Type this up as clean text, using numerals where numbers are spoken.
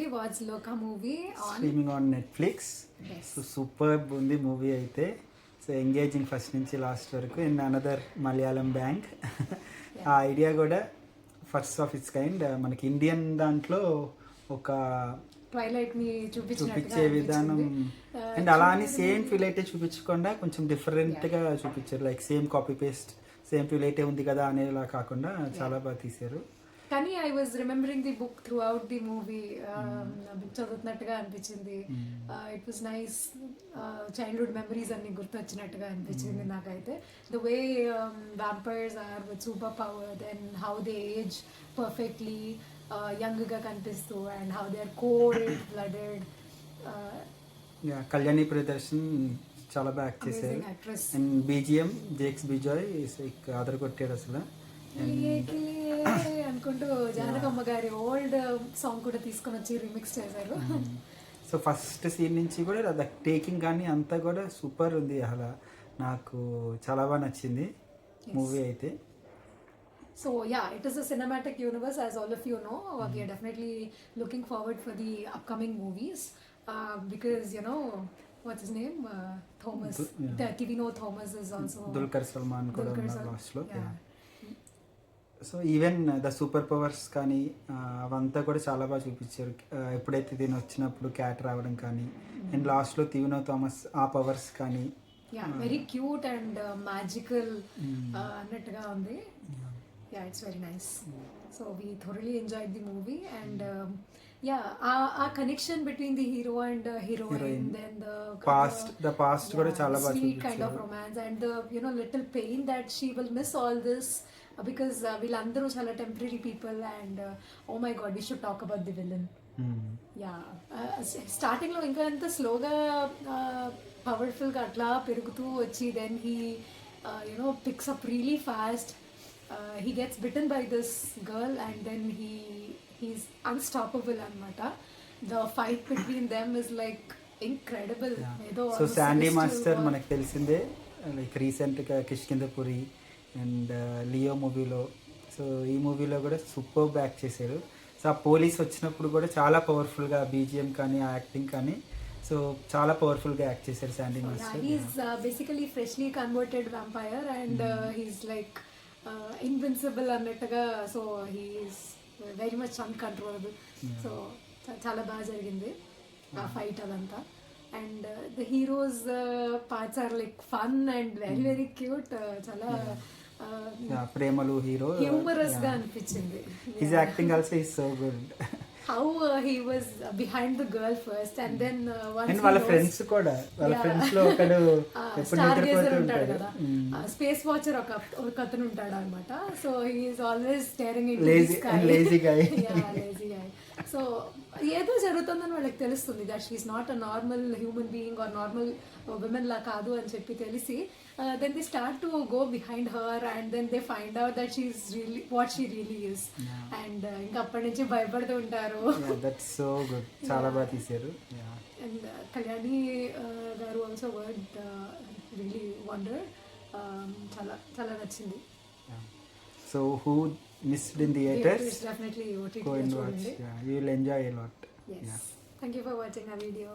recently watched Loka movie on streaming on Netflix. So super ఉంది movie అయితే. So engaging first నుంచి last వరకు. In another Malayalam bank. ఆ idea కూడా first of it's kind. మనకి Indian దాంట్లో ఒక ట్వైలైట్ ని చూపించే విధానం అండ్ అలా అని సేమ్ ఫీల్ అయితే చూపించకుండా కొంచెం డిఫరెంట్ గా చూపించారు. Like same copy paste same feel అయితే ఉంది కదా అనేలా కాకుండా చాలా బాగా తీశారు. కానీ I was remembering the book throughout the movie. Book చదువుతున్నట్టుగా అనిపించింది. It was nice. Childhood memories అన్ని గుర్తొచ్చినట్టుగా అనిపించింది నాకైతే. The way vampires are with super power, then how they age perfectly young గా కనిపిస్తూ and how they are cold blooded. Kalyani Priyadarshan చాలా బాగా యాక్ట్ చేశారు. And BGM Jakes Bejoy other కొట్టాడు అసలు అనుకుంటూ జానకమ్మ గారి ఓల్డ్ సాంగ్ కూడా తీసుకొని వచ్చి రిమిక్స్ చేశారు. సో ఫస్ట్ సీన్ నుంచి కూడా టేకింగ్ కానీ అంతా కూడా సూపర్ ఉంది. అలా నాకు చాలా బాగా నచ్చింది మూవీ అయితే. So yeah, it is a cinematic universe, as all of you know. We are definitely looking forward for the upcoming movies because you know what's his name, Thomas. Tivino Thomas is also. Dulquer Salman కూడా ఉన్నారు last లో. So even the super powers కానీ అవంతా కూడా చాలా బాగా చూపించారు. ఎప్పుడైతే దీని వచ్చినప్పుడు క్యాట్ రావడం కానీ అండ్ లాస్ట్లో తివినో థామస్ ఆ పవర్స్ కానీ వెరీ క్యూట్ అండ్ మ్యాజికల్ అన్నట్టుగా ఉంది. It's very nice. So we thoroughly enjoyed the movie and our connection between the hero and heroine, then the past kuda chaala baga sweet kind of romance and the little pain that she will miss all this because villandaru chala temporary people and oh my god, we should talk about the villain. Starting lo inka anta slow ga powerful ga atla perugutu vachi then he picks up really fast. He gets bitten by this girl and then he's unstoppable anamata. The fight between them is like incredible. So Sandy Master manaku telisinde like recent ga Kishkindapuri and Leo మూవీలో. So ఈ మూవీలో కూడా super act చేశారు. So ఆ police వచ్చినప్పుడు కూడా చాలా పవర్ఫుల్గా బీజిఎం కానీ ఆ యాక్టింగ్ కానీ సో చాలా పవర్ఫుల్గా యాక్ట్ చేశారు Sandy master. He's basically freshly converted vampire and he's like invincible అన్నట్టుగా. So he's very much uncontrollable. So చాలా బాగా జరిగింది ఆ ఫైట్ అదంతా. And the heroes parts are like fun and very very cute. చాలా ప్రేమలు హీరో హ్యూమరస్ గా అనిపించింది. His acting also is so good. How he was behind the girl first and then once and వాళ్ళ friends కూడా వాళ్ళ friends లో ఒకడు ఎప్పుడు ఉంటాడు కదా, స్పేస్ వాచర్ ఒక అతను ఉంటాడు అన్నమాట. So he is always staring into the sky, lazy guy. Lazy guy. So ఏదో జరుగుతుందని వాళ్ళకి తెలుస్తుంది that she is not a normal human being or normal women లా కాదు అని చెప్పి తెలిసి then they start to go behind her and then they find out that she is really what she really is. And ఇంకా అప్పటి నుంచి భయపడుతూ ఉంటారు. That's so good. చాలా బాగా తీశారు. అండ్ కళ్యాణి గారు ఆల్సో వర్డ్ రియల్లీ వండర్. చాలా చాలా నచ్చింది. So who missed in theaters? Definitely go and watch. You will enjoy a lot. Yes. Thank you for watching our video.